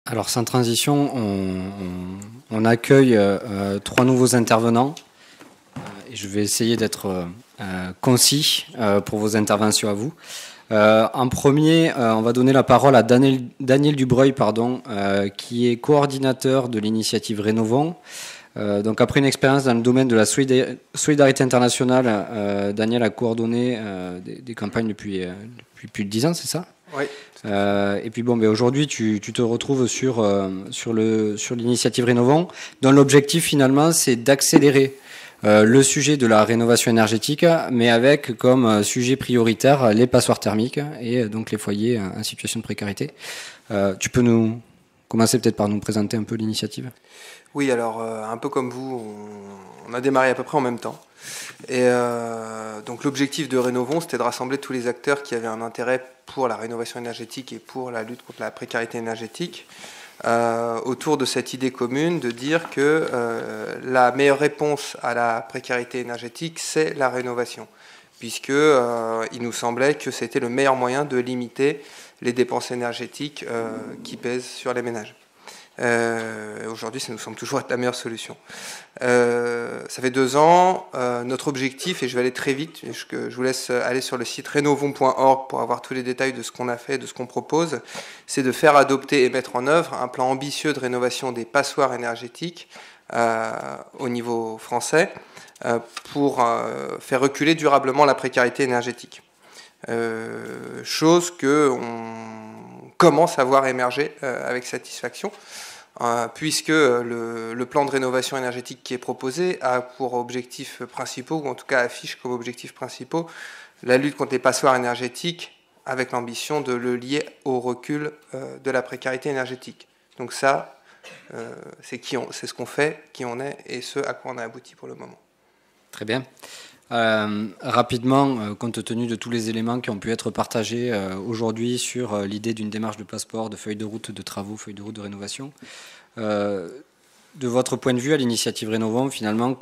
Alors sans transition, on accueille 3 nouveaux intervenants et je vais essayer d'être concis pour vos interventions à vous. En premier, on va donner la parole à Daniel Dubreuil, qui est coordinateur de l'initiative Rénovons. Donc après une expérience dans le domaine de la solidarité internationale, Daniel a coordonné des campagnes depuis plus de 10 ans, c'est ça ? Oui. Et puis bon, aujourd'hui, tu te retrouves sur l'initiative Rénovons, dont l'objectif finalement, c'est d'accélérer le sujet de la rénovation énergétique, mais avec comme sujet prioritaire les passoires thermiques et donc les foyers en situation de précarité. Tu peux nous commencer peut-être par nous présenter un peu l'initiative ? Oui, alors un peu comme vous, on a démarré à peu près en même temps. Et donc l'objectif de Rénovons, c'était de rassembler tous les acteurs qui avaient un intérêt pour la rénovation énergétique et pour la lutte contre la précarité énergétique, autour de cette idée commune de dire que la meilleure réponse à la précarité énergétique, c'est la rénovation, puisque il nous semblait que c'était le meilleur moyen de limiter les dépenses énergétiques qui pèsent sur les ménages. Aujourd'hui, ça nous semble toujours être la meilleure solution. Ça fait 2 ans. Notre objectif, et je vais aller très vite, je vous laisse aller sur le site renovons.org pour avoir tous les détails de ce qu'on a fait, de ce qu'on propose, c'est de faire adopter et mettre en œuvre un plan ambitieux de rénovation des passoires énergétiques au niveau français pour faire reculer durablement la précarité énergétique. Chose qu'on commence à voir émerger avec satisfaction, puisque le plan de rénovation énergétique qui est proposé a pour objectifs principaux, ou en tout cas affiche comme objectifs principaux, la lutte contre les passoires énergétiques, avec l'ambition de le lier au recul de la précarité énergétique. Donc ça, c'est ce qu'on fait, qui on est, et ce à quoi on a abouti pour le moment. Très bien. Rapidement, compte tenu de tous les éléments qui ont pu être partagés aujourd'hui sur l'idée d'une démarche de passeport, de feuille de route de travaux, feuille de route de rénovation, de votre point de vue à l'initiative Rénovons, finalement,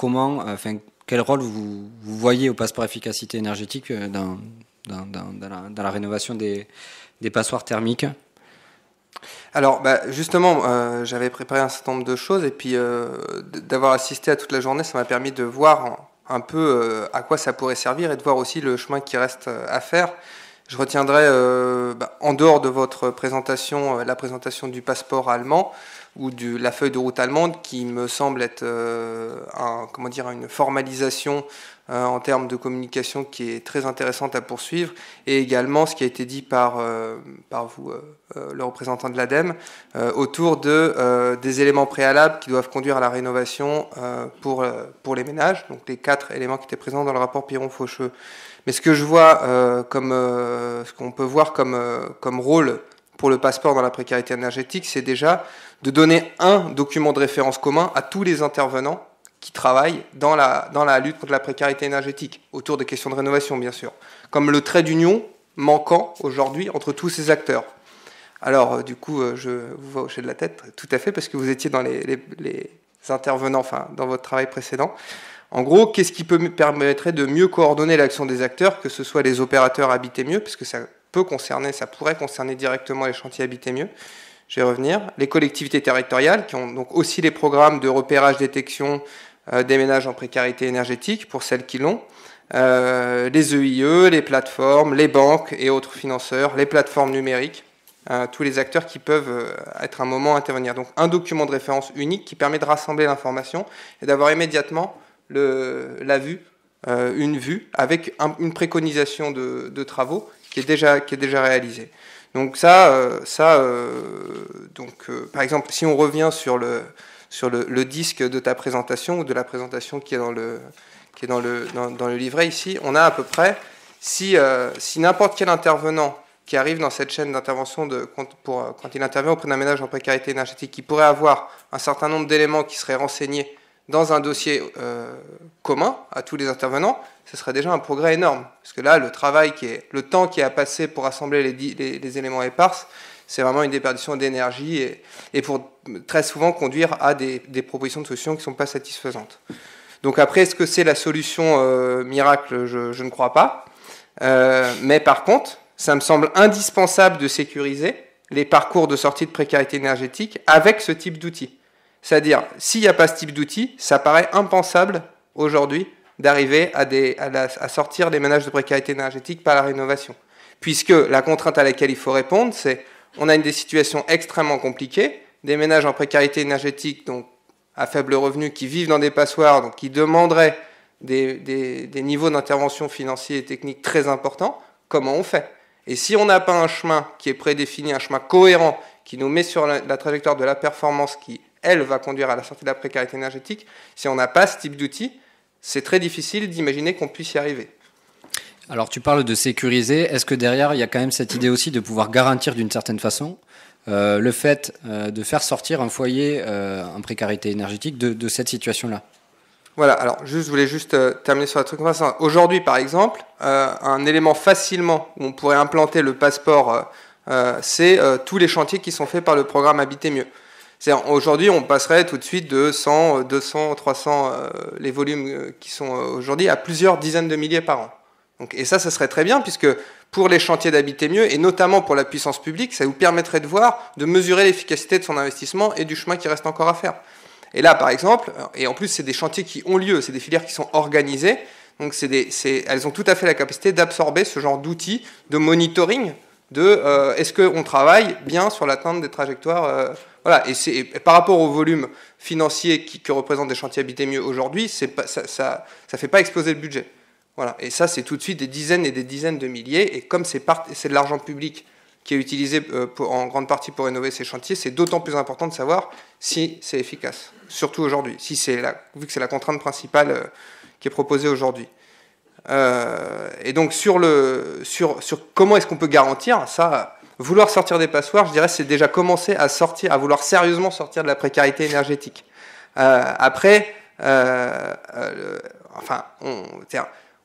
quel rôle vous voyez au passeport efficacité énergétique dans la rénovation des passoires thermiques ? Alors, justement, j'avais préparé un certain nombre de choses, et puis d'avoir assisté à toute la journée, ça m'a permis de voir un peu à quoi ça pourrait servir et de voir aussi le chemin qui reste à faire. Je retiendrai, en dehors de votre présentation, la présentation du passeport allemand ou de la feuille de route allemande, qui me semble être une formalisation en termes de communication qui est très intéressante à poursuivre, et également ce qui a été dit par vous, le représentant de l'ADEME, autour des éléments préalables qui doivent conduire à la rénovation pour les ménages, donc les 4 éléments qui étaient présents dans le rapport Piron-Faucheux. Mais ce que je vois ce qu'on peut voir comme rôle pour le passeport dans la précarité énergétique, c'est déjà de donner un document de référence commun à tous les intervenants qui travaillent dans la lutte contre la précarité énergétique, autour des questions de rénovation, bien sûr, comme le trait d'union manquant aujourd'hui entre tous ces acteurs. Alors, du coup, je vous vois hocher de la tête, tout à fait, parce que vous étiez dans les intervenants, dans votre travail précédent. En gros, qu'est-ce qui permettrait de mieux coordonner l'action des acteurs, que ce soit les opérateurs Habiter Mieux, puisque ça pourrait concerner directement les chantiers Habiter Mieux, je vais revenir, les collectivités territoriales, qui ont donc aussi les programmes de repérage, détection des ménages en précarité énergétique, pour celles qui l'ont, les EIE, les plateformes, les banques et autres financeurs, les plateformes numériques, tous les acteurs qui peuvent être à un moment intervenir. Donc un document de référence unique qui permet de rassembler l'information et d'avoir immédiatement une vue avec une préconisation de travaux qui est déjà réalisée. Donc par exemple, si on revient sur le disque de ta présentation ou de la présentation qui est dans le livret ici, on a à peu près, si n'importe quel intervenant qui arrive dans cette chaîne d'intervention quand il intervient auprès d'un ménage en précarité énergétique, qui pourrait avoir un certain nombre d'éléments qui seraient renseignés dans un dossier commun à tous les intervenants, ce serait déjà un progrès énorme. Parce que là, le temps qui est à passer pour assembler les éléments épars, c'est vraiment une déperdition d'énergie et pour très souvent conduire à des propositions de solutions qui ne sont pas satisfaisantes. Donc après, est-ce que c'est la solution miracle ? Je ne crois pas. Mais par contre, ça me semble indispensable de sécuriser les parcours de sortie de précarité énergétique avec ce type d'outil. C'est-à-dire, s'il n'y a pas ce type d'outil, ça paraît impensable aujourd'hui d'arriver à sortir des ménages de précarité énergétique par la rénovation. Puisque la contrainte à laquelle il faut répondre, c'est on a des situations extrêmement compliquées, des ménages en précarité énergétique, donc à faible revenu, qui vivent dans des passoires, donc qui demanderaient des niveaux d'intervention financiers et techniques très importants. Comment on fait? Et si on n'a pas un chemin qui est prédéfini, un chemin cohérent, qui nous met sur la trajectoire de la performance qui, elle, va conduire à la sortie de la précarité énergétique, si on n'a pas ce type d'outil, c'est très difficile d'imaginer qu'on puisse y arriver. Alors tu parles de sécuriser, est-ce que derrière il y a quand même cette idée aussi de pouvoir garantir d'une certaine façon le fait de faire sortir un foyer en précarité énergétique de cette situation-là? Voilà, alors je voulais juste terminer sur un truc. Aujourd'hui, par exemple, un élément facilement où on pourrait implanter le passeport, c'est tous les chantiers qui sont faits par le programme Habiter Mieux. Aujourd'hui, on passerait tout de suite de 100, 200, 300, les volumes qui sont aujourd'hui, à plusieurs dizaines de milliers par an. Donc, et ça serait très bien, puisque pour les chantiers d'Habiter Mieux, et notamment pour la puissance publique, ça vous permettrait de mesurer l'efficacité de son investissement et du chemin qui reste encore à faire. Et là, par exemple, et en plus, c'est des chantiers qui ont lieu, c'est des filières qui sont organisées, donc elles ont tout à fait la capacité d'absorber ce genre d'outils de monitoring de est-ce qu'on travaille bien sur l'atteinte des trajectoires. Voilà. Et par rapport au volume financier que représentent des chantiers Habiter Mieux aujourd'hui, ça fait pas exploser le budget. Voilà. Et ça, c'est tout de suite des dizaines et des dizaines de milliers, et comme c'est de l'argent public qui est utilisé en grande partie pour rénover ces chantiers, c'est d'autant plus important de savoir si c'est efficace, surtout aujourd'hui, vu que c'est la contrainte principale qui est proposée aujourd'hui. Et donc sur comment est-ce qu'on peut garantir ça, vouloir sortir des passoires, je dirais c'est déjà commencer à vouloir sérieusement sortir de la précarité énergétique. Après,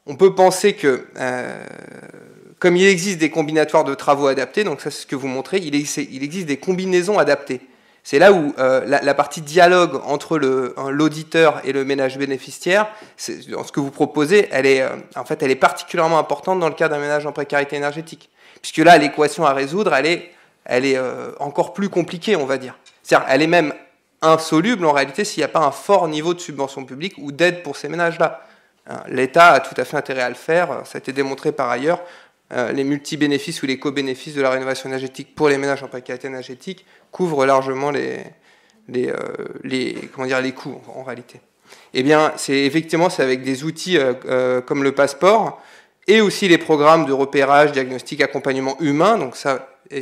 on peut penser que comme il existe des combinatoires de travaux adaptés, donc ça c'est ce que vous montrez, il existe des combinaisons adaptées. C'est là où la partie dialogue entre l'auditeur et le ménage bénéficiaire, ce que vous proposez, elle est particulièrement importante dans le cas d'un ménage en précarité énergétique. Puisque là, l'équation à résoudre, elle est encore plus compliquée, on va dire. C'est-à-dire, elle est même insoluble en réalité s'il n'y a pas un fort niveau de subvention publique ou d'aide pour ces ménages-là. L'État a tout à fait intérêt à le faire, ça a été démontré par ailleurs. Les multi-bénéfices ou les co-bénéfices de la rénovation énergétique pour les ménages en précarité énergétique couvrent largement les coûts en réalité. Eh bien, c'est avec des outils comme le passeport et aussi les programmes de repérage, diagnostic, accompagnement humain. Donc ça a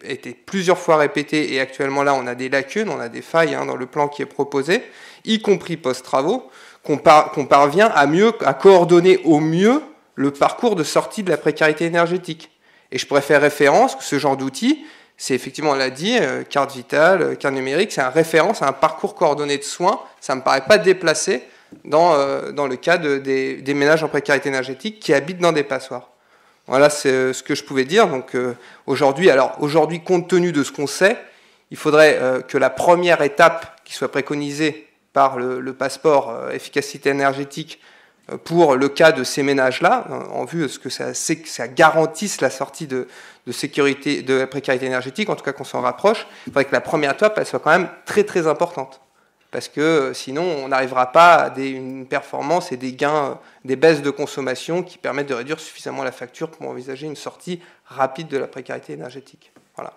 été plusieurs fois répété et actuellement là on a des lacunes, on a des failles dans le plan qui est proposé, y compris post-travaux, qu'on parvient à coordonner au mieux le parcours de sortie de la précarité énergétique. Et je pourrais faire référence que ce genre d'outil, c'est effectivement, on l'a dit, carte vitale, carte numérique, c'est une référence à un parcours coordonné de soins. Ça ne me paraît pas déplacé dans le cas des ménages en précarité énergétique qui habitent dans des passoires. Voilà, c'est ce que je pouvais dire. Donc aujourd'hui, compte tenu de ce qu'on sait, il faudrait que la première étape qui soit préconisée par le passeport efficacité énergétique pour le cas de ces ménages-là, en vue de ce que ça garantisse la sortie de sécurité, de la précarité énergétique, en tout cas qu'on s'en rapproche, il faudrait que la première étape, elle soit quand même très très importante. Parce que sinon, on n'arrivera pas à une performance et des gains, des baisses de consommation qui permettent de réduire suffisamment la facture pour envisager une sortie rapide de la précarité énergétique. Voilà.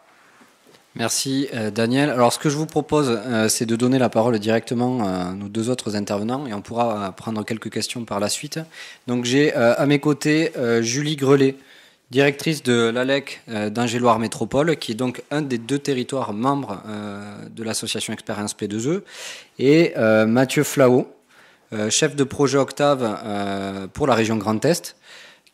Merci Daniel. Alors ce que je vous propose, c'est de donner la parole directement à nos deux autres intervenants et on pourra prendre quelques questions par la suite. Donc j'ai à mes côtés Julie Grelet, directrice de l'ALEC d'Angéloire Métropole, qui est donc un des deux territoires membres de l'association Expérience P2E, et Mathieu Flao, chef de projet Octave pour la région Grand Est,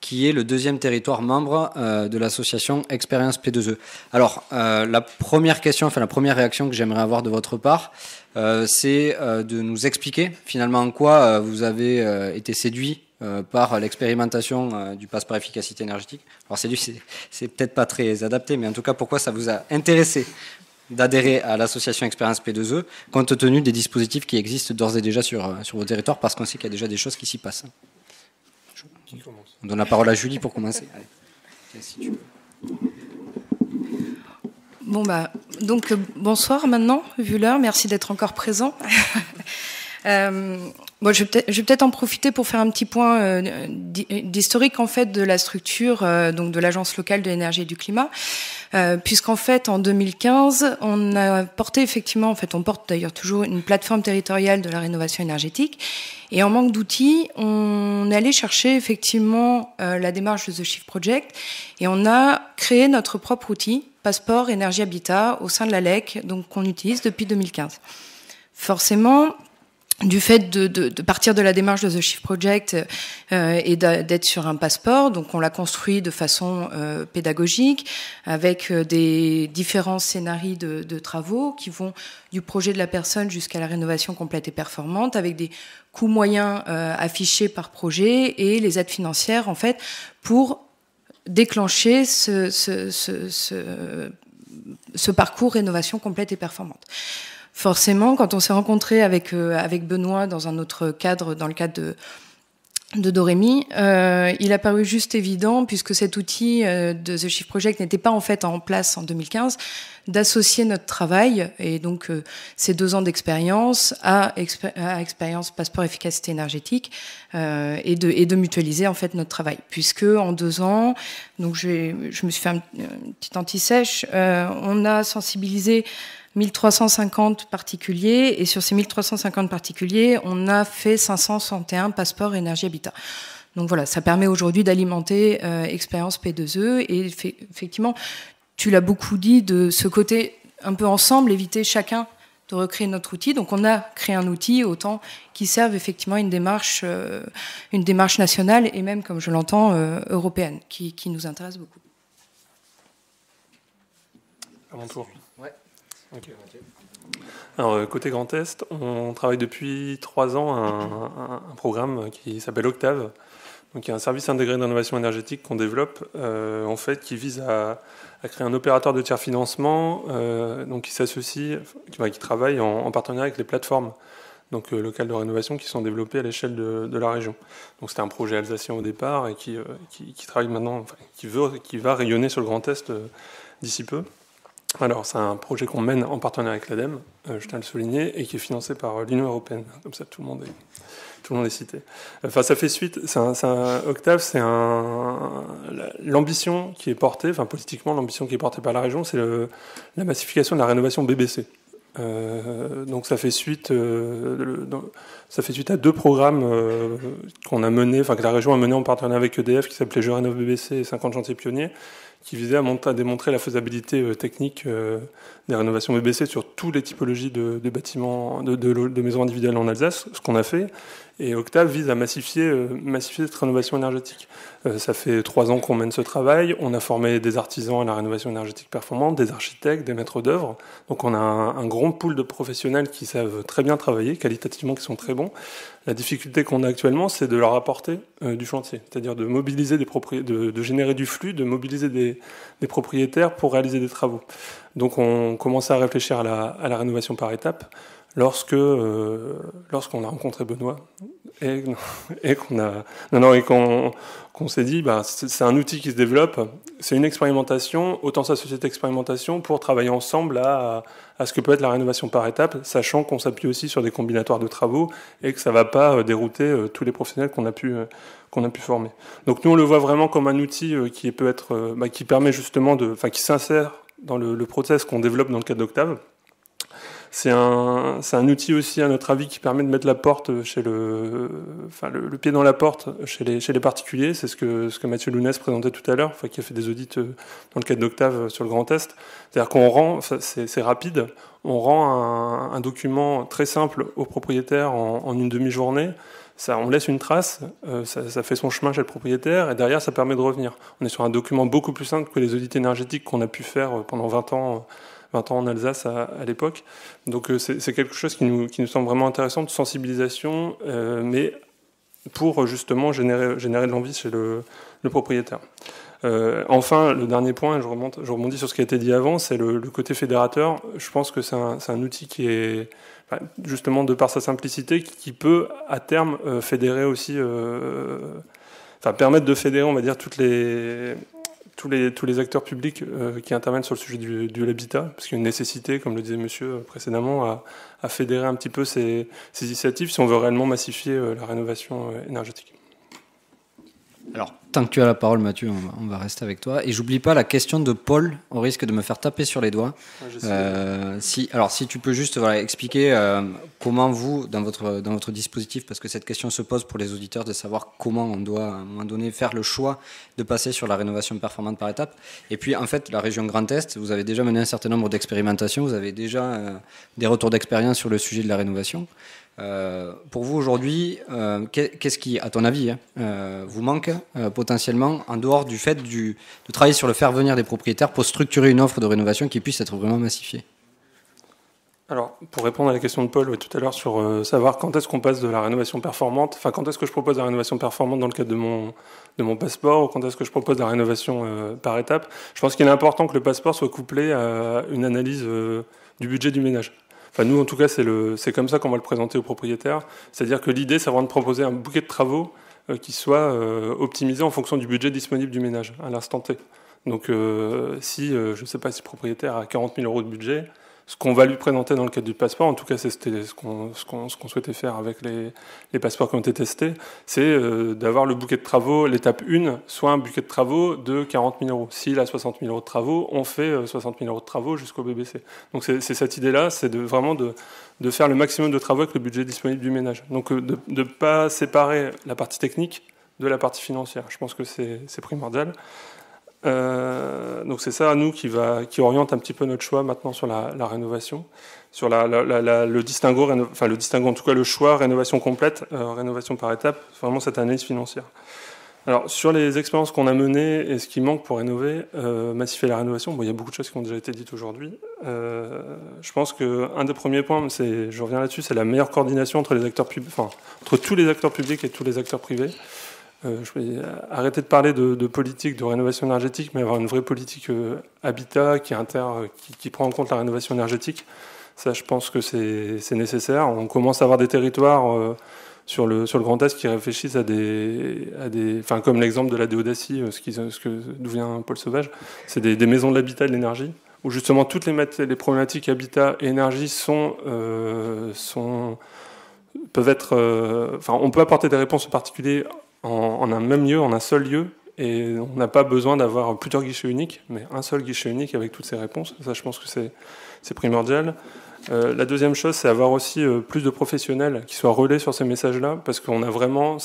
qui est le deuxième territoire membre de l'association Expérience P2E. Alors, la première réaction que j'aimerais avoir de votre part, c'est de nous expliquer finalement en quoi vous avez été séduit par l'expérimentation du passeport efficacité énergétique. Alors séduit, c'est peut-être pas très adapté, mais en tout cas, pourquoi ça vous a intéressé d'adhérer à l'association Expérience P2E, compte tenu des dispositifs qui existent d'ores et déjà sur vos territoires, parce qu'on sait qu'il y a déjà des choses qui s'y passent. On donne la parole à Julie pour commencer. Allez. Si tu veux. Bon donc bonsoir maintenant, vu l'heure, merci d'être encore présent. Je vais peut-être en profiter pour faire un petit point d'historique en fait de la structure donc de l'Agence locale de l'énergie et du climat, puisqu'en fait en 2015 on a porté effectivement, en fait on porte d'ailleurs toujours une plateforme territoriale de la rénovation énergétique, et en manque d'outils on est allé chercher effectivement la démarche de The Shift Project, et on a créé notre propre outil Passeport Énergie Habitat au sein de l'ALEC, donc qu'on utilise depuis 2015. Forcément, du fait de partir de la démarche de The Shift Project et d'être sur un passeport, donc on l'a construit de façon pédagogique avec des différents scénarios de travaux qui vont du projet de la personne jusqu'à la rénovation complète et performante, avec des coûts moyens affichés par projet et les aides financières en fait pour déclencher ce parcours rénovation complète et performante. Forcément, quand on s'est rencontré avec Benoît dans un autre cadre, dans le cadre de Dorémy, il a paru juste évident, puisque cet outil de The Shift Project n'était pas en fait en place en 2015, d'associer notre travail, et donc ces 2 ans d'expérience à expérience passeport efficacité énergétique, et de mutualiser en fait notre travail, puisque en 2 ans, donc je me suis fait un petit anti-sèche, on a sensibilisé 1350 particuliers, et sur ces 1350 particuliers, on a fait 561 passeports énergie habitat. Donc voilà, ça permet aujourd'hui d'alimenter expérience P2E, et effectivement, tu l'as beaucoup dit, de ce côté un peu ensemble, éviter chacun de recréer notre outil. Donc on a créé un outil autant qui serve effectivement une démarche nationale, et même, comme je l'entends, européenne, qui nous intéresse beaucoup. À mon tour. Ouais. Okay. Alors, côté Grand Est, on travaille depuis 3 ans un programme qui s'appelle Octave, donc il y a un service intégré de rénovation énergétique qu'on développe, en fait, qui vise à créer un opérateur de tiers financement, donc qui s'associe, qui travaille en partenariat avec les plateformes donc locales de rénovation qui sont développées à l'échelle de la région. Donc c'était un projet alsacien au départ, et qui travaille maintenant, enfin, qui va rayonner sur le Grand Est d'ici peu. Alors, c'est un projet qu'on mène en partenariat avec l'ADEME, je tiens à le souligner, et qui est financé par l'Union européenne. Comme ça, tout le monde est cité. Enfin, ça fait suite. Octave, c'est l'ambition qui est portée, enfin politiquement, l'ambition qui est portée par la région, c'est la massification de la rénovation BBC. Donc, ça fait suite à 2 programmes qu'on a menés, enfin que la région a menés en partenariat avec EDF, qui s'appelait Je rénove BBC et 50 chantiers pionniers, qui visait à démontrer la faisabilité technique des rénovations BBC sur toutes les typologies de bâtiments, de maisons individuelles en Alsace, ce qu'on a fait. Et Octave vise à massifier cette rénovation énergétique. Ça fait 3 ans qu'on mène ce travail. On a formé des artisans à la rénovation énergétique performante, des architectes, des maîtres d'œuvre. Donc on a un grand pool de professionnels qui savent très bien travailler, qualitativement qui sont très bons. La difficulté qu'on a actuellement, c'est de leur apporter du chantier, c'est-à-dire de mobiliser de générer du flux, de mobiliser des propriétaires pour réaliser des travaux. Donc on commençait à réfléchir à la rénovation par étapes lorsqu'on a rencontré Benoît et qu'on s'est dit c'est un outil qui se développe, c'est une expérimentation, autant s'associer à cette expérimentation pour travailler ensemble à ce que peut être la rénovation par étapes, sachant qu'on s'appuie aussi sur des combinatoires de travaux et que ça ne va pas dérouter tous les professionnels qu'on a pu former. Donc nous on le voit vraiment comme un outil qui permet justement qui s'insère dans le process qu'on développe dans le cadre d'Octave. C'est un outil aussi, à notre avis, qui permet de mettre la porte le pied dans la porte chez les particuliers. C'est ce que Mathieu Lounès présentait tout à l'heure, qui a fait des audits dans le cadre d'Octave sur le Grand Est. C'est-à-dire qu'on rend, c'est rapide, on rend un document très simple au propriétaire en une demi-journée. On laisse une trace, ça fait son chemin chez le propriétaire, et derrière, ça permet de revenir. On est sur un document beaucoup plus simple que les audits énergétiques qu'on a pu faire pendant 20 ans en Alsace à l'époque. Donc c'est quelque chose qui nous semble vraiment intéressant, de sensibilisation, mais pour justement générer de l'envie chez le propriétaire. Enfin, le dernier point, je rebondis sur ce qui a été dit avant, c'est le côté fédérateur. Je pense que c'est un outil qui est, justement de par sa simplicité, qui peut à terme fédérer aussi, permettre de fédérer, on va dire, toutes tous les acteurs publics qui interviennent sur le sujet de l'habitat, parce qu'il y a une nécessité, comme le disait monsieur précédemment, à fédérer un petit peu ces initiatives si on veut réellement massifier la rénovation énergétique. Alors, tant que tu as la parole, Mathieu, on va rester avec toi. Et j'oublie pas la question de Paul, au risque de me faire taper sur les doigts. Si tu peux juste expliquer comment vous, dans votre dispositif, parce que cette question se pose pour les auditeurs, de savoir comment on doit, à un moment donné, faire le choix de passer sur la rénovation performante par étapes. Et puis, en fait, la région Grand Est, vous avez déjà mené un certain nombre d'expérimentations, vous avez déjà des retours d'expérience sur le sujet de la rénovation. Pour vous aujourd'hui, qu'est-ce qui, à ton avis, vous manque potentiellement, en dehors du fait de travailler sur le faire venir des propriétaires pour structurer une offre de rénovation qui puisse être vraiment massifiée? Alors, pour répondre à la question de Paul tout à l'heure sur savoir quand est-ce qu'on passe de la rénovation performante, enfin quand est-ce que je propose la rénovation performante dans le cadre de mon passeport, ou quand est-ce que je propose la rénovation par étapes, je pense qu'il est important que le passeport soit couplé à une analyse du budget du ménage. Enfin, nous, en tout cas, c'est comme ça qu'on va le présenter aux propriétaires. C'est-à-dire que l'idée, c'est vraiment de proposer un bouquet de travaux qui soit optimisé en fonction du budget disponible du ménage à l'instant T. Donc, si, je ne sais pas si le propriétaire a 40 000 € de budget, ce qu'on va lui présenter dans le cadre du passeport, en tout cas, c'était ce qu'on souhaitait faire avec les passeports qui ont été testés, c'est d'avoir le bouquet de travaux, l'étape 1, soit un bouquet de travaux de 40 000 €. S'il a 60 000 € de travaux, on fait 60 000 € de travaux jusqu'au BBC. Donc c'est cette idée-là, c'est vraiment de faire le maximum de travaux avec le budget disponible du ménage. Donc de ne pas séparer la partie technique de la partie financière. Je pense que c'est primordial. Donc c'est ça, nous, qui oriente un petit peu notre choix maintenant sur la rénovation, sur le distinguo, en tout cas le choix, rénovation complète, rénovation par étape, vraiment cette analyse financière. Alors sur les expériences qu'on a menées et ce qui manque pour rénover, massifier la rénovation, il y a beaucoup de choses qui ont déjà été dites aujourd'hui. Je pense qu'un des premiers points, je reviens là-dessus, c'est la meilleure coordination entre les acteurs publics, entre tous les acteurs publics et tous les acteurs privés. Je vais arrêter de parler de politique de rénovation énergétique, mais avoir une vraie politique habitat qui prend en compte la rénovation énergétique. Ça, je pense que c'est nécessaire. On commence à avoir des territoires sur le Grand Est qui réfléchissent enfin, comme l'exemple de la Déodacie, d'où vient Paul Sauvage, c'est des maisons de l'habitat et de l'énergie, où justement toutes les problématiques habitat et énergie peuvent être... on peut apporter des réponses particulières en un même lieu, en un seul lieu, et on n'a pas besoin d'avoir plusieurs guichets uniques, mais un seul guichet unique avec toutes ces réponses. Ça, je pense que c'est primordial. La deuxième chose, c'est avoir aussi plus de professionnels qui soient relais sur ces messages-là, parce qu'on a vraiment,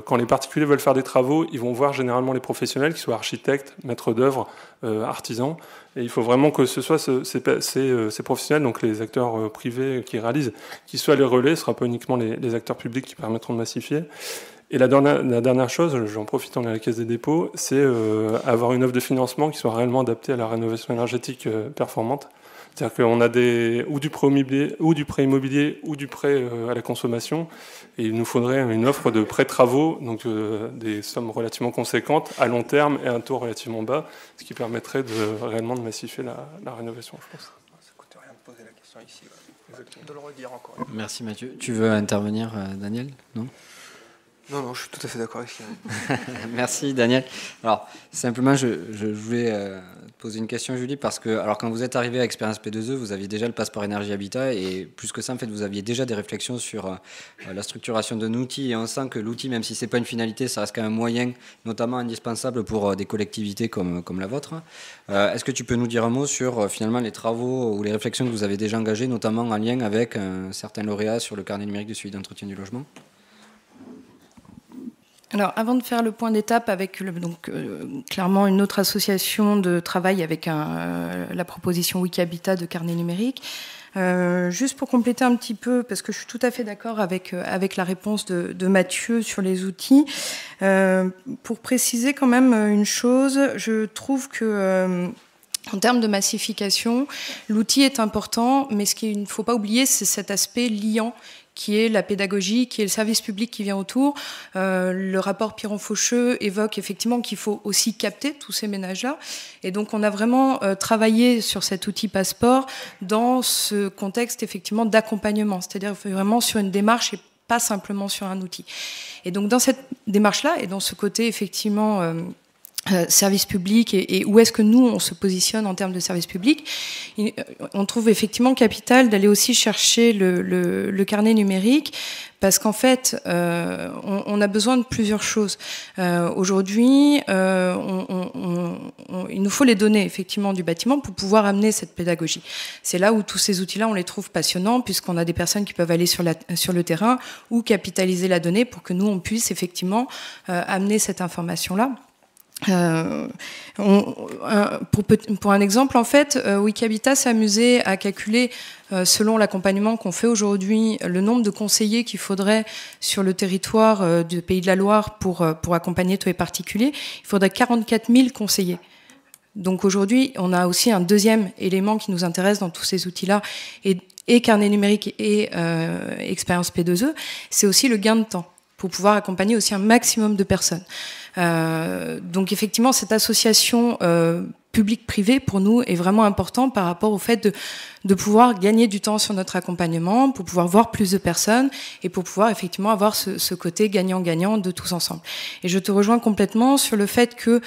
quand les particuliers veulent faire des travaux, ils vont voir généralement les professionnels, qui soient architectes, maîtres d'œuvre, artisans, et il faut vraiment que ce soit ces professionnels, donc les acteurs privés qui réalisent, qui soient les relais, ce ne sera pas uniquement les acteurs publics qui permettront de massifier. Et la dernière chose, j'en profite, on est à la Caisse des dépôts, c'est avoir une offre de financement qui soit réellement adaptée à la rénovation énergétique performante. C'est-à-dire qu'on a ou du prêt immobilier ou du prêt à la consommation. Et il nous faudrait une offre de prêts travaux, donc des sommes relativement conséquentes, à long terme et à un taux relativement bas, ce qui permettrait réellement de massifier la rénovation, je pense. Ça ne coûte rien de poser la question ici. Exactement. De le redire encore. Merci Mathieu. Tu veux intervenir, Daniel? Non ? Non, je suis tout à fait d'accord avec ça. Merci Daniel. Alors simplement, je voulais poser une question, Julie, parce que quand vous êtes arrivé à Expérience P2E, vous aviez déjà le passeport énergie habitat, et plus que ça, en fait, vous aviez déjà des réflexions sur la structuration d'un outil, et on sent que l'outil, même si c'est pas une finalité, ça reste quand même un moyen, notamment indispensable pour des collectivités comme la vôtre. Est-ce que tu peux nous dire un mot sur finalement les travaux ou les réflexions que vous avez déjà engagées, notamment en lien avec un certain lauréat sur le carnet numérique de suivi d'entretien du logement? Alors, avant de faire le point d'étape avec clairement une autre association de travail avec la proposition Wikihabitat de carnet numérique, juste pour compléter un petit peu, parce que je suis tout à fait d'accord avec la réponse de Mathieu sur les outils, pour préciser quand même une chose, je trouve que en termes de massification, l'outil est important, mais ce qu'il ne faut pas oublier, c'est cet aspect liant qui est la pédagogie, qui est le service public qui vient autour. Le rapport Piron-Faucheux évoque effectivement qu'il faut aussi capter tous ces ménages-là. Et donc, on a vraiment travaillé sur cet outil passeport dans ce contexte effectivement d'accompagnement, c'est-à-dire vraiment sur une démarche et pas simplement sur un outil. Et donc, dans cette démarche-là et dans ce côté effectivement service public et où est-ce que nous on se positionne en termes de service public, on trouve effectivement capital d'aller aussi chercher le carnet numérique, parce qu'en fait on a besoin de plusieurs choses. Aujourd'hui il nous faut les données effectivement du bâtiment pour pouvoir amener cette pédagogie. C'est là où tous ces outils-là on les trouve passionnants, puisqu'on a des personnes qui peuvent aller sur le terrain ou capitaliser la donnée pour que nous on puisse effectivement amener cette information-là. Pour un exemple, en fait, Wikabitas s'est amusé à calculer, selon l'accompagnement qu'on fait aujourd'hui, le nombre de conseillers qu'il faudrait sur le territoire du Pays de la Loire pour accompagner tous les particuliers. Il faudrait 44 000 conseillers. Donc aujourd'hui, on a aussi un deuxième élément qui nous intéresse dans tous ces outils-là, et carnet numérique et expérience P2E, c'est aussi le gain de temps, pour pouvoir accompagner aussi un maximum de personnes. Donc effectivement, cette association public-privé, pour nous, est vraiment important par rapport au fait de pouvoir gagner du temps sur notre accompagnement, pour pouvoir voir plus de personnes, et pour pouvoir effectivement avoir ce côté gagnant-gagnant de tous ensemble. Et je te rejoins complètement sur le fait que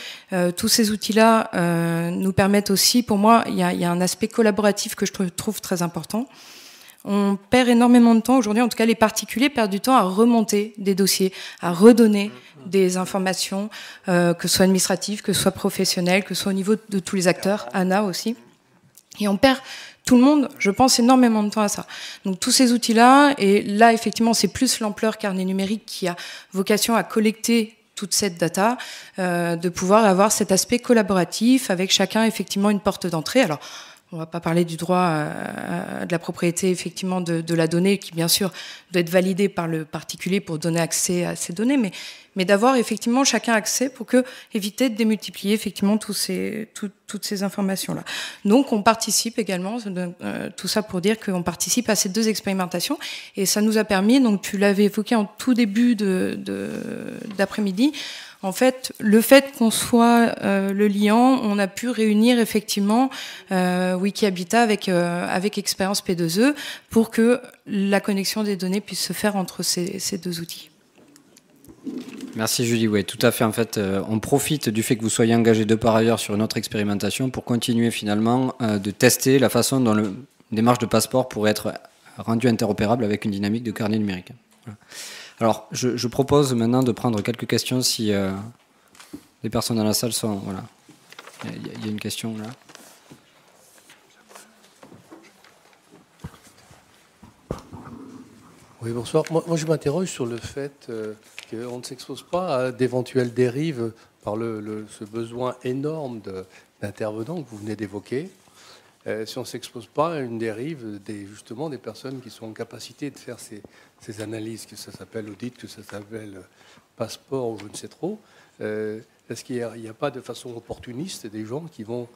tous ces outils-là nous permettent aussi, pour moi, il y a un aspect collaboratif que je trouve très important. On perd énormément de temps aujourd'hui, en tout cas les particuliers perdent du temps à remonter des dossiers, à redonner des informations, que ce soit administratives, que ce soit professionnelles, que ce soit au niveau de tous les acteurs, ANA aussi. Et on perd, tout le monde, je pense, énormément de temps à ça. Donc tous ces outils-là, et là effectivement c'est plus l'ampleur carnet numérique qui a vocation à collecter toute cette data, de pouvoir avoir cet aspect collaboratif avec chacun effectivement une porte d'entrée. Alors, on va pas parler du droit de la propriété effectivement de la donnée, qui bien sûr doit être validée par le particulier pour donner accès à ces données, mais d'avoir effectivement chacun accès pour éviter de démultiplier effectivement toutes ces informations-là. Donc on participe également, tout ça pour dire qu'on participe à ces deux expérimentations, et ça nous a permis, donc tu l'avais évoqué en tout début d'après-midi, en fait, le fait qu'on soit le liant, on a pu réunir effectivement Wikihabitat avec Expérience P2E pour que la connexion des données puisse se faire entre ces deux outils. Merci Julie, oui, tout à fait. En fait, on profite du fait que vous soyez engagés de par ailleurs sur une autre expérimentation pour continuer finalement de tester la façon dont la démarche de passeport pourrait être rendue interopérable avec une dynamique de carnet numérique. Voilà. Alors, je propose maintenant de prendre quelques questions si les personnes dans la salle sont... Voilà. Il y a une question là. Oui, bonsoir. Moi je m'interroge sur le fait qu'on ne s'expose pas à d'éventuelles dérives par ce besoin énorme d'intervenants que vous venez d'évoquer. Si on ne s'expose pas à une dérive justement des personnes qui sont en capacité de faire ces analyses, que ça s'appelle audit, que ça s'appelle passeport ou je ne sais trop, est-ce qu'il n'y a pas de façon opportuniste des gens qui vont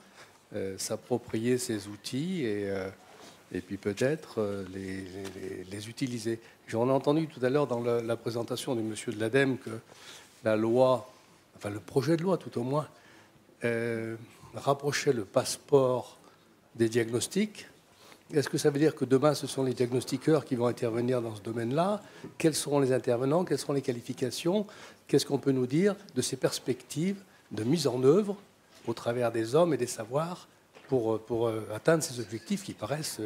s'approprier ces outils et puis peut-être les utiliser? J'en ai entendu tout à l'heure dans la présentation du monsieur de l'ADEME que la loi, enfin le projet de loi tout au moins, rapprochait le passeport des diagnostics. Est-ce que ça veut dire que demain, ce sont les diagnostiqueurs qui vont intervenir dans ce domaine-là? Quels seront les intervenants? Quelles seront les qualifications? Qu'est-ce qu'on peut nous dire de ces perspectives de mise en œuvre au travers des hommes et des savoirs pour atteindre ces objectifs qui paraissent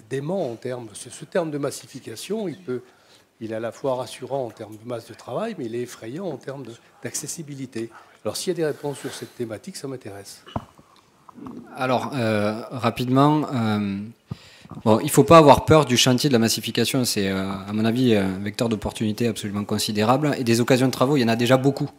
déments en termes... Ce terme de massification, il est à la fois rassurant en termes de masse de travail, mais il est effrayant en termes d'accessibilité. Alors, s'il y a des réponses sur cette thématique, ça m'intéresse. Alors, rapidement, bon, il ne faut pas avoir peur du chantier de la massification. C'est, à mon avis, un vecteur d'opportunité absolument considérable. Et des occasions de travaux, il y en a déjà beaucoup.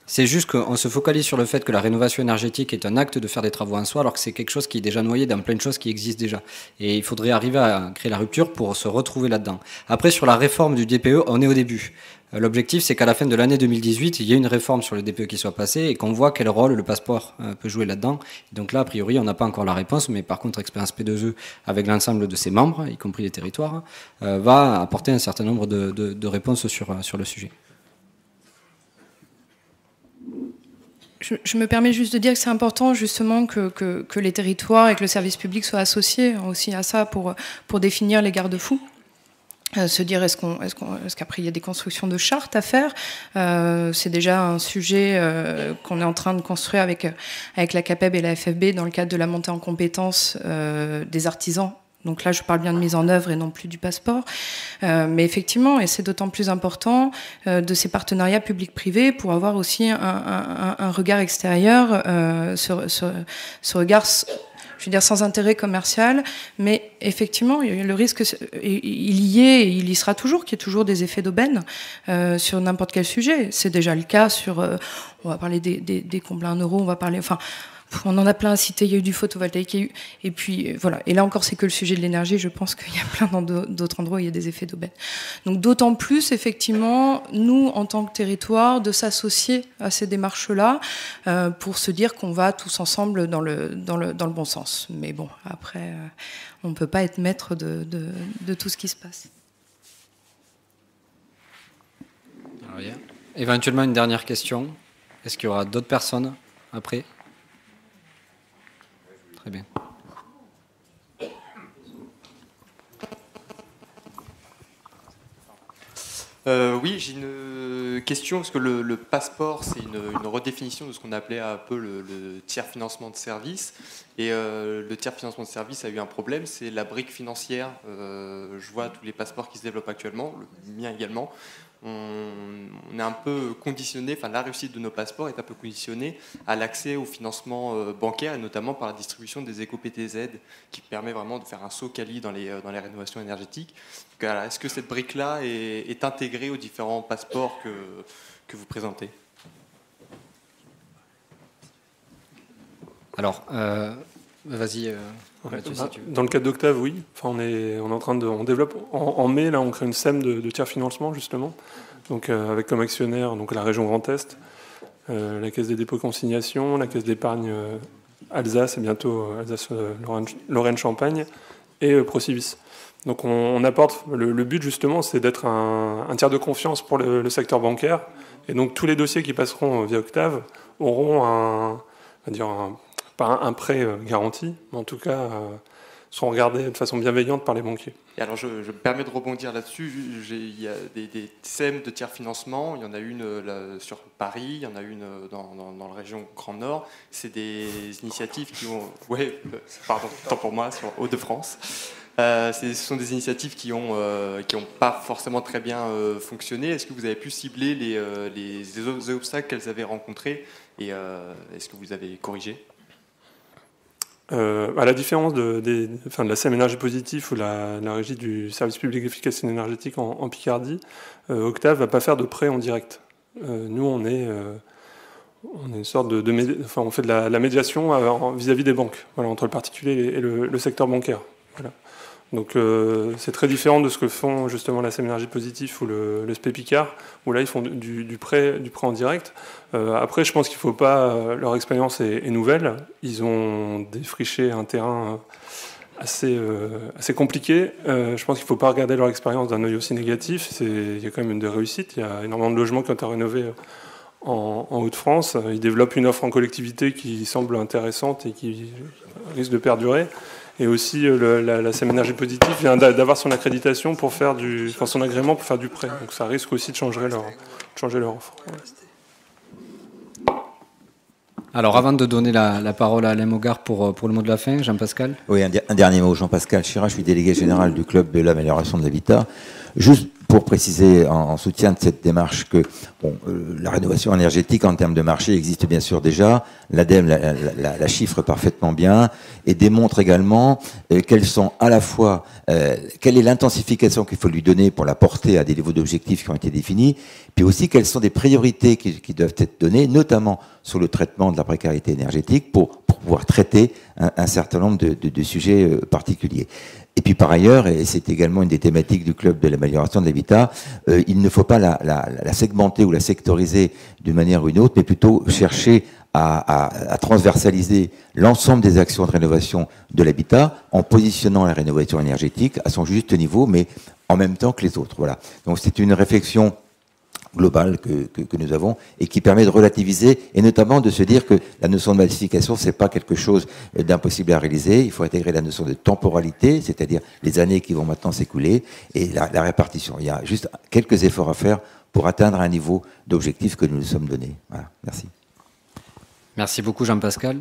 C'est juste qu'on se focalise sur le fait que la rénovation énergétique est un acte de faire des travaux en soi, alors que c'est quelque chose qui est déjà noyé dans plein de choses qui existent déjà. Et il faudrait arriver à créer la rupture pour se retrouver là-dedans. Après, sur la réforme du DPE, on est au début. L'objectif, c'est qu'à la fin de l'année 2018, il y ait une réforme sur le DPE qui soit passée et qu'on voit quel rôle le passeport peut jouer là-dedans. Donc là, a priori, on n'a pas encore la réponse, mais par contre, Expérience P2E, avec l'ensemble de ses membres, y compris les territoires, va apporter un certain nombre de réponses sur le sujet. Je me permets juste de dire que c'est important justement que les territoires et que le service public soient associés aussi à ça pour définir les garde-fous. Se dire est-ce qu'après il y a des constructions de chartes à faire. C'est déjà un sujet qu'on est en train de construire avec la CAPEB et la FFB dans le cadre de la montée en compétences des artisans. Donc là, je parle bien de mise en œuvre et non plus du passeport. Mais effectivement, et c'est d'autant plus important, de ces partenariats publics-privés pour avoir aussi un regard extérieur, ce regard, je veux dire, sans intérêt commercial. Mais effectivement, le risque, il y est et il y sera toujours, qu'il y ait toujours des effets d'aubaine sur n'importe quel sujet. C'est déjà le cas sur, on va parler des combles à 1 euro, on va parler, enfin, on en a plein à citer, il y a eu du photovoltaïque, et puis voilà. Et là encore, c'est que le sujet de l'énergie, je pense qu'il y a plein d'autres endroits où il y a des effets d'aubaine. Donc d'autant plus, effectivement, nous, en tant que territoire, de s'associer à ces démarches-là pour se dire qu'on va tous ensemble dans le bon sens. Mais bon, après, on ne peut pas être maître de tout ce qui se passe. Alors, il y a éventuellement une dernière question. Est-ce qu'il y aura d'autres personnes après ? Très bien. Oui, j'ai une question, parce que le passeport, c'est une redéfinition de ce qu'on appelait un peu le tiers financement de service. Et le tiers financement de service a eu un problème, c'est la brique financière. Je vois tous les passeports qui se développent actuellement, le mien également. On est un peu conditionné, enfin la réussite de nos passeports est un peu conditionnée à l'accès au financement bancaire, et notamment par la distribution des éco-PTZ, qui permet vraiment de faire un saut quali dans les rénovations énergétiques. Donc, voilà, est-ce que cette brique-là est intégrée aux différents passeports que vous présentez ? Alors, vas-y. Dans le cadre d'Octave, oui. Enfin, on est en train on développe en mai, là, on crée une SEM de tiers financement justement. Donc avec comme actionnaire donc la région Grand Est, la Caisse des dépôts et consignations, la Caisse d'épargne Alsace et bientôt Alsace Lorraine Champagne et Procivis. Donc on apporte le but justement, c'est d'être un tiers de confiance pour le secteur bancaire. Et donc tous les dossiers qui passeront via Octave auront pas un prêt garanti, mais en tout cas seront regardés de façon bienveillante par les banquiers. Et alors je me permets de rebondir là-dessus. Il y a des SEM de tiers financement, il y en a une sur Paris, il y en a une dans la région Grand Nord. C'est des initiatives qui ont... Ouais, pardon, tant pour moi, sur Hauts-de-France. Ce sont des initiatives qui ont pas forcément très bien fonctionné. Est-ce que vous avez pu cibler les obstacles qu'elles avaient rencontrés et est-ce que vous avez corrigé ? À la différence de la SEM énergie positive ou la régie du service public d'efficacité énergétique en Picardie, Octave va pas faire de prêt en direct. Nous, on est une sorte on fait de la médiation vis-à-vis des banques, voilà, entre le particulier et le secteur bancaire. Voilà. Donc c'est très différent de ce que font justement la SEM énergie positive ou le SPE Picard, où là ils font du prêt en direct. Après, je pense qu'il faut pas, leur expérience est nouvelle. Ils ont défriché un terrain assez compliqué. Je pense qu'il ne faut pas regarder leur expérience d'un œil aussi négatif. Il y a quand même des réussites. Il y a énormément de logements qui ont été rénovés en Hauts-de-France. Ils développent une offre en collectivité qui semble intéressante et qui risque de perdurer. Et aussi, la SEM énergie positive vient d'avoir son accréditation pour faire son agrément pour faire du prêt. Donc ça risque aussi de changer leur offre. Alors, avant de donner la parole à Alain Mogard pour le mot de la fin, Jean-Pascal. Oui, un dernier mot. Jean-Pascal Chirac, je suis délégué général du Club de l'amélioration de l'habitat. Juste pour préciser, en soutien de cette démarche, que la rénovation énergétique en termes de marché existe bien sûr déjà. L'ADEME la chiffre parfaitement bien et démontre également quelles sont à la fois quelle est l'intensification qu'il faut lui donner pour la porter à des niveaux d'objectifs qui ont été définis, puis aussi quelles sont des priorités qui doivent être données, notamment sur le traitement de la précarité énergétique pour pouvoir traiter un certain nombre de sujets particuliers. Et puis par ailleurs, et c'est également une des thématiques du Club de l'amélioration de l'habitat, il ne faut pas la segmenter ou la sectoriser d'une manière ou une autre, mais plutôt chercher à transversaliser l'ensemble des actions de rénovation de l'habitat en positionnant la rénovation énergétique à son juste niveau, mais en même temps que les autres. Voilà. Donc c'est une réflexion globale que nous avons et qui permet de relativiser et notamment de se dire que la notion de massification, c'est pas quelque chose d'impossible à réaliser. Il faut intégrer la notion de temporalité, c'est-à-dire les années qui vont maintenant s'écouler et la répartition. Il y a juste quelques efforts à faire pour atteindre un niveau d'objectif que nous nous sommes donné. Voilà. Merci. Merci beaucoup Jean-Pascal.